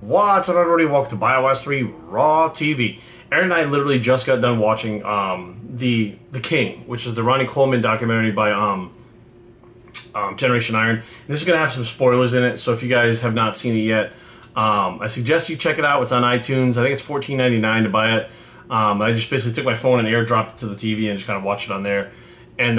What's up, everybody? Welcome to BioWest 3 Raw TV. Aaron and I literally just got done watching the King, which is the Ronnie Coleman documentary by Generation Iron. And this is going to have some spoilers in it, so if you guys have not seen it yet, I suggest you check it out. It's on iTunes. I think it's $14.99 to buy it. I just basically took my phone and airdropped it to the TV and just kind of watched it on there. And,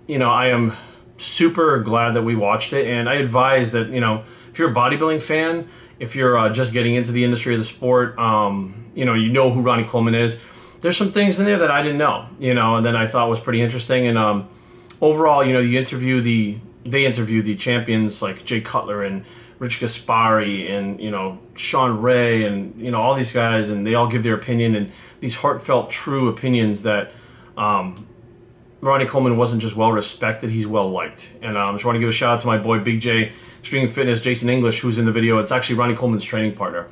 you know, I am super glad that we watched it. And I advise that, you know, if you're a bodybuilding fan, if you're just getting into the industry of the sport, you know who Ronnie Coleman is. There's some things in there that I didn't know, you know, and then I thought was pretty interesting. And overall, you know, they interview the champions like Jay Cutler and Rich Gaspari and, you know, Sean Ray and, you know, all these guys, and they all give their opinion and these heartfelt, true opinions that Ronnie Coleman wasn't just well respected, he's well liked. And I just want to give a shout out to my boy Big J, Extreme Fitness, Jason English, who's in the video. It's actually Ronnie Coleman's training partner.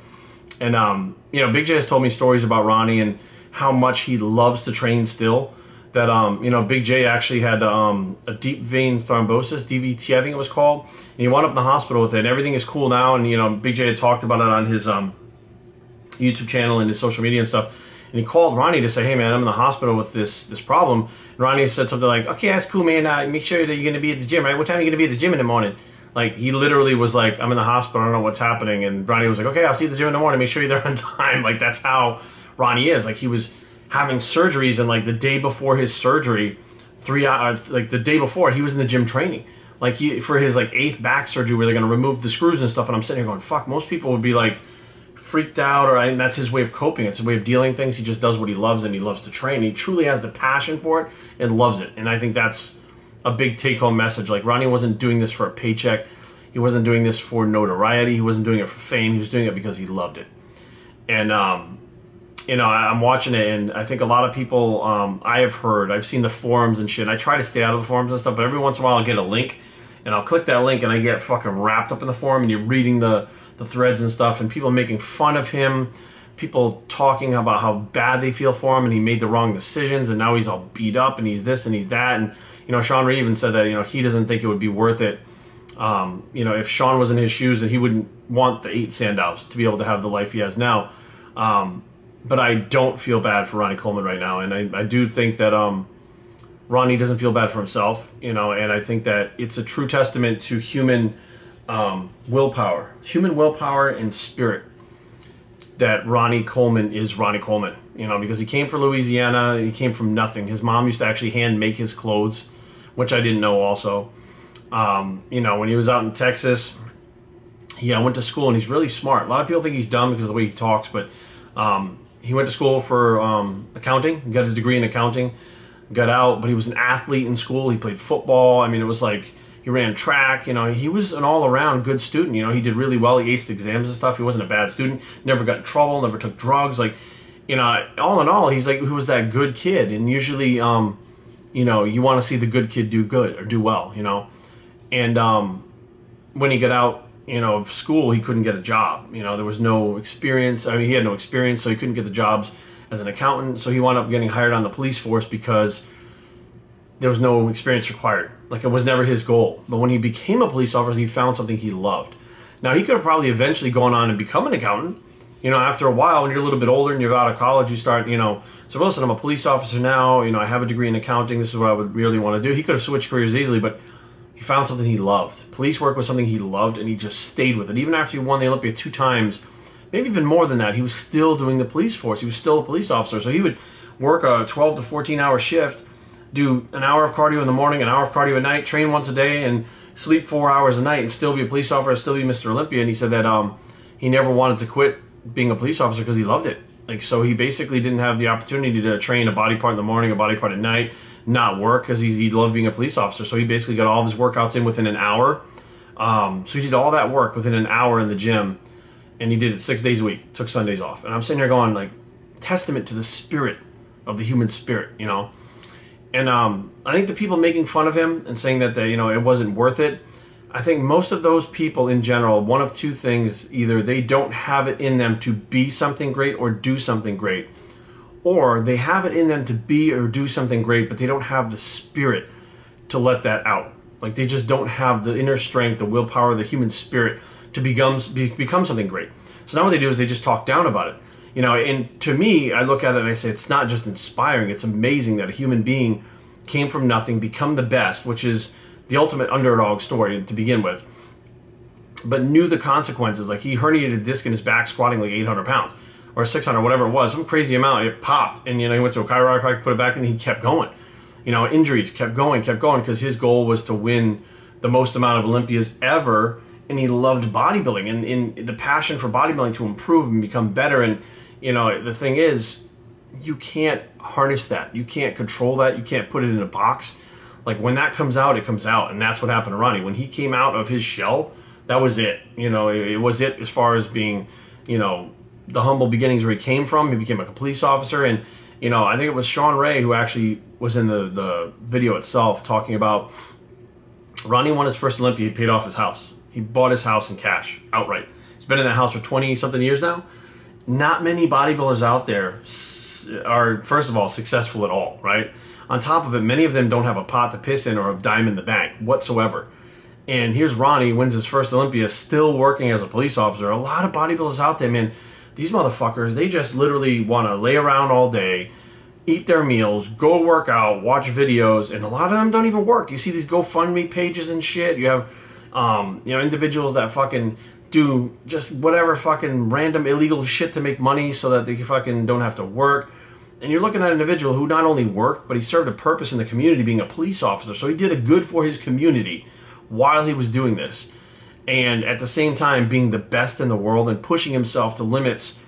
And, you know, Big J has told me stories about Ronnie and how much he loves to train still. That, you know, Big J actually had a deep vein thrombosis, DVT, I think it was called. And he wound up in the hospital with it. And everything is cool now. And, you know, Big J had talked about it on his YouTube channel and his social media and stuff. And he called Ronnie to say, hey, man, I'm in the hospital with this problem. And Ronnie said something like, okay, that's cool, man. Make sure that you're going to be at the gym, right? What time are you going to be at the gym in the morning? Like, he literally was like, I'm in the hospital, I don't know what's happening. And Ronnie was like, okay, I'll see you at the gym in the morning. Make sure you're there on time. Like, that's how Ronnie is. Like, he was having surgeries, and like the day before his surgery, 3 hours, like the day before, he was in the gym training. Like, for his like 8th back surgery where they're going to remove the screws and stuff. And I'm sitting here going, fuck, most people would be like freaked out, or and that's his way of coping. It's his way of dealing things. He just does what he loves, and he loves to train. He truly has the passion for it and loves it. And I think that's a big take-home message. Like, Ronnie wasn't doing this for a paycheck. He wasn't doing this for notoriety. He wasn't doing it for fame. He was doing it because he loved it. And, you know, I'm watching it, and I think a lot of people, I've seen the forums and shit. I try to stay out of the forums and stuff, but every once in a while I'll get a link, and I'll click that link, and I get fucking wrapped up in the forum, and you're reading the threads and stuff, and people making fun of him, people talking about how bad they feel for him, and he made the wrong decisions, and now he's all beat up, and he's this and he's that. And, you know, Sean Ray even said that, you know, he doesn't think it would be worth it. You know, if Sean was in his shoes, that he wouldn't want the 8 Sandows to be able to have the life he has now. But I don't feel bad for Ronnie Coleman right now, and I do think that Ronnie doesn't feel bad for himself, you know, and I think that it's a true testament to human willpower and spirit that Ronnie Coleman is Ronnie Coleman, you know, because he came from Louisiana. He came from nothing. His mom used to actually hand make his clothes, which I didn't know also. You know, when he was out in Texas, I went to school, and he's really smart. A lot of people think he's dumb because of the way he talks, but he went to school for accounting. He got his degree in accounting, got out, but he was an athlete in school. He played football. I mean, it was like he ran track. You know, he was an all-around good student. You know, he did really well. He aced exams and stuff. He wasn't a bad student. Never got in trouble. Never took drugs. Like, you know, all in all, he was that good kid. And usually, you know, you want to see the good kid do good or do well, you know. And when he got out, you know, of school, he couldn't get a job. You know, there was no experience. I mean, he had no experience, so he couldn't get the jobs as an accountant. So he wound up getting hired on the police force because there was no experience required. Like, it was never his goal. But when he became a police officer, he found something he loved. Now, he could have probably eventually gone on and become an accountant. You know, after a while, when you're a little bit older and you're out of college, you start, you know, so listen, I'm a police officer now. You know, I have a degree in accounting. This is what I would really want to do. He could have switched careers easily, but he found something he loved. Police work was something he loved, and he just stayed with it. Even after he won the Olympia 2 times, maybe even more than that, he was still doing the police force. He was still a police officer. So he would work a 12 to 14-hour shift, do an hour of cardio in the morning, an hour of cardio at night, train once a day, and sleep 4 hours a night, and still be a police officer, still be Mr. Olympia. And he said that he never wanted to quit being a police officer because he loved it. Like, so he basically didn't have the opportunity to train a body part in the morning, a body part at night, not work, because he loved being a police officer. So he basically got all of his workouts in within an hour. So he did all that work within an hour in the gym, and he did it 6 days a week, took Sundays off. And I'm sitting here going, like, testament to the spirit of the human spirit, you know. And I think the people making fun of him and saying that, you know, it wasn't worth it, I think most of those people in general, one of two things: either they don't have it in them to be something great or do something great, or they have it in them to be or do something great, but they don't have the spirit to let that out. Like, they just don't have the inner strength, the willpower, the human spirit to become something great. So now what they do is they just talk down about it. You know, and to me, I look at it and I say, it's not just inspiring, it's amazing that a human being came from nothing, become the best, which is the ultimate underdog story to begin with, but knew the consequences. Like, he herniated a disc in his back squatting like 800 pounds or 600, whatever it was, some crazy amount. It popped, and, you know, he went to a chiropractor, put it back, and he kept going. You know, injuries kept going, because his goal was to win the most amount of Olympias ever, and he loved bodybuilding, and in the passion for bodybuilding to improve and become better. And, you know, the thing is, you can't harness that. You can't control that. You can't put it in a box. Like, when that comes out, it comes out, and that's what happened to Ronnie. When he came out of his shell, that was it. You know, it was it as far as being, you know, the humble beginnings where he came from. He became a police officer, and, you know, I think it was Sean Ray who actually was in the video itself talking about Ronnie won his first Olympia. He paid off his house. He bought his house in cash, outright. He's been in that house for 20-something years now. Not many bodybuilders out there are, first of all, successful at all, right? On top of it, many of them don't have a pot to piss in or a dime in the bank whatsoever. And here's Ronnie, wins his first Olympia, still working as a police officer. A lot of bodybuilders out there, man, these motherfuckers, they just literally want to lay around all day, eat their meals, go work out, watch videos, and a lot of them don't even work. You see these GoFundMe pages and shit. You have, you know, individuals that fucking do just whatever fucking random illegal shit to make money so that they fucking don't have to work. And you're looking at an individual who not only worked, but he served a purpose in the community being a police officer. So he did a good for his community while he was doing this. And at the same time being the best in the world and pushing himself to limits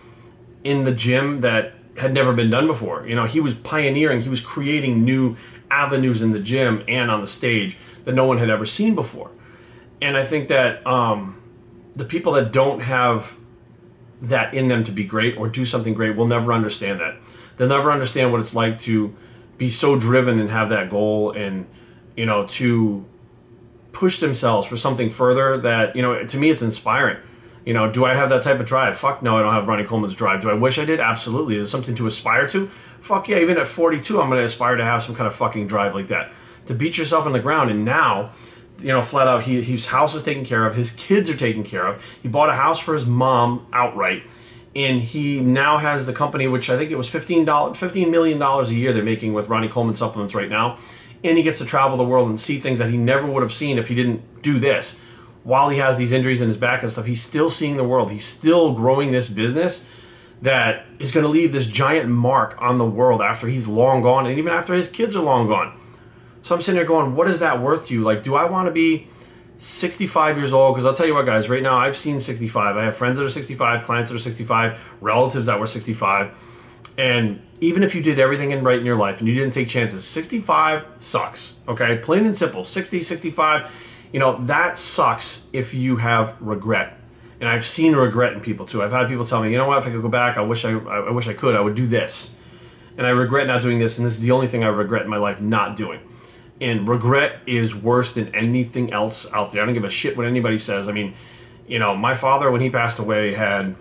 in the gym that had never been done before. You know, he was pioneering, he was creating new avenues in the gym and on the stage that no one had ever seen before. And I think that the people that don't have that in them to be great or do something great will never understand that. They'll never understand what it's like to be so driven and have that goal, and, you know, to push themselves for something further that, you know, to me it's inspiring. You know, do I have that type of drive? Fuck no, I don't have Ronnie Coleman's drive. Do I wish I did? Absolutely. Is it something to aspire to? Fuck yeah, even at 42, I'm going to aspire to have some kind of fucking drive like that. To beat yourself on the ground. And now, you know, flat out, his house is taken care of. His kids are taken care of. He bought a house for his mom outright. And he now has the company, which I think it was $15 million a year they're making with Ronnie Coleman supplements right now. And he gets to travel the world and see things that he never would have seen if he didn't do this. While he has these injuries in his back and stuff, he's still seeing the world. He's still growing this business that is going to leave this giant mark on the world after he's long gone, and even after his kids are long gone. So I'm sitting there going, what is that worth to you? Like, do I want to be 65 years old? Because I'll tell you what, guys, right now I've seen 65. I have friends that are 65, clients that are 65, relatives that were 65. And even if you did everything right in your life and you didn't take chances, 65 sucks, okay? Plain and simple. 60, 65, you know, that sucks if you have regret. And I've seen regret in people too. I've had people tell me, you know what, if I could go back, I wish I could, I would do this. And I regret not doing this, and this is the only thing I regret in my life not doing. And regret is worse than anything else out there. I don't give a shit what anybody says. I mean, you know, my father, when he passed away, had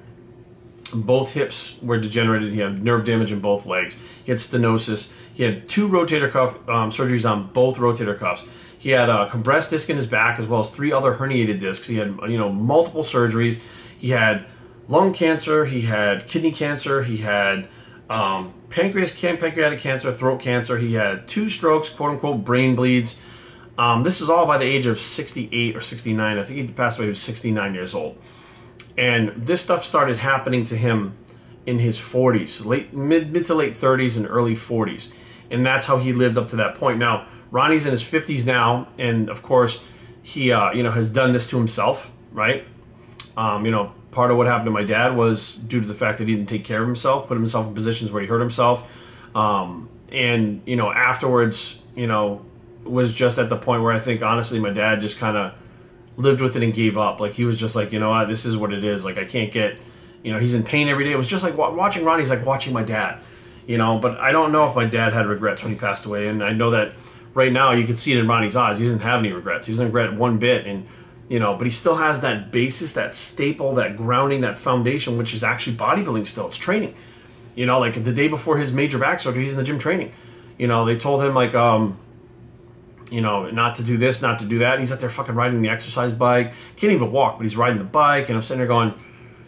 both hips were degenerated. He had nerve damage in both legs. He had stenosis. He had 2 rotator cuff surgeries on both rotator cuffs. He had a compressed disc in his back as well as 3 other herniated discs. He had, you know, multiple surgeries. He had lung cancer. He had kidney cancer. He had pancreatic cancer, throat cancer. He had 2 strokes, quote-unquote, brain bleeds. This is all by the age of 68 or 69. I think he passed away when he was 69 years old. And this stuff started happening to him in his 40s, mid to late 30s and early 40s. And that's how he lived up to that point. Now, Ronnie's in his 50s now, and of course, he you know, has done this to himself, right? You know, part of what happened to my dad was due to the fact that he didn't take care of himself, put himself in positions where he hurt himself. And, you know, afterwards, you know, was just at the point where I think, honestly, my dad just kind of lived with it and gave up. Like, he was just like, you know what, this is what it is. Like, I can't get, you know, he's in pain every day. It was just like watching Ronnie's like watching my dad, you know. But I don't know if my dad had regrets when he passed away. And I know that right now you can see it in Ronnie's eyes. He doesn't have any regrets. He doesn't regret one bit. And, you know, but he still has that basis, that staple, that grounding, that foundation, which is actually bodybuilding still. It's training. You know, like the day before his major back surgery, he's in the gym training. You know, they told him, like, you know, not to do this, not to do that. And he's out there fucking riding the exercise bike. Can't even walk, but he's riding the bike. And I'm sitting there going,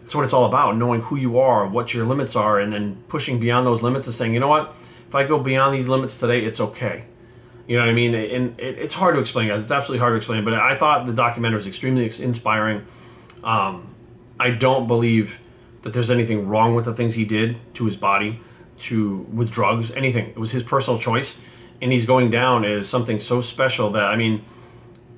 That's what it's all about, knowing who you are, what your limits are, and then pushing beyond those limits and saying, you know what, if I go beyond these limits today, it's okay. You know what I mean? And it's hard to explain, guys. It's absolutely hard to explain, but I thought the documentary was extremely inspiring. I don't believe that there's anything wrong with the things he did to his body, with drugs, anything. It was his personal choice, and he's going down as something so special that, I mean,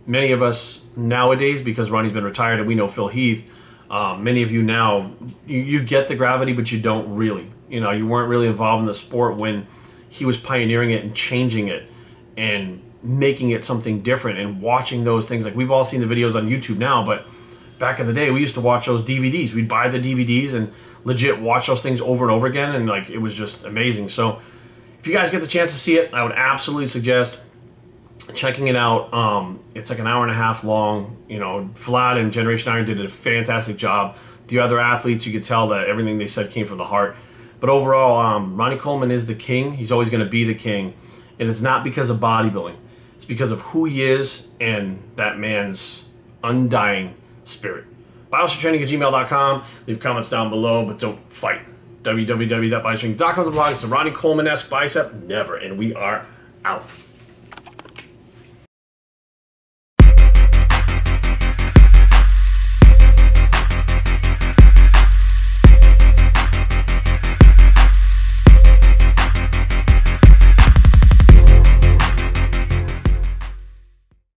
many of us nowadays, because Ronnie's been retired and we know Phil Heath, many of you now, you get the gravity, but you don't really. You know, you weren't really involved in the sport when he was pioneering it and changing it and making it something different and watching those things. Like, we've all seen the videos on YouTube now, but back in the day, we used to watch those DVDs. We'd buy the DVDs and legit watch those things over and over again, and like, it was just amazing. So if you guys get the chance to see it, I would absolutely suggest checking it out. It's like an hour and a half long. You know, Vlad and Generation Iron did a fantastic job. The other athletes, you could tell that everything they said came from the heart. But overall, Ronnie Coleman is the king. He's always going to be the king. And it's not because of bodybuilding. It's because of who he is and that man's undying spirit. BioStrengthTraining@gmail.com. Leave comments down below, but don't fight. www.biostrength.com is the blog. It's a Ronnie Coleman-esque bicep. Never. And we are out.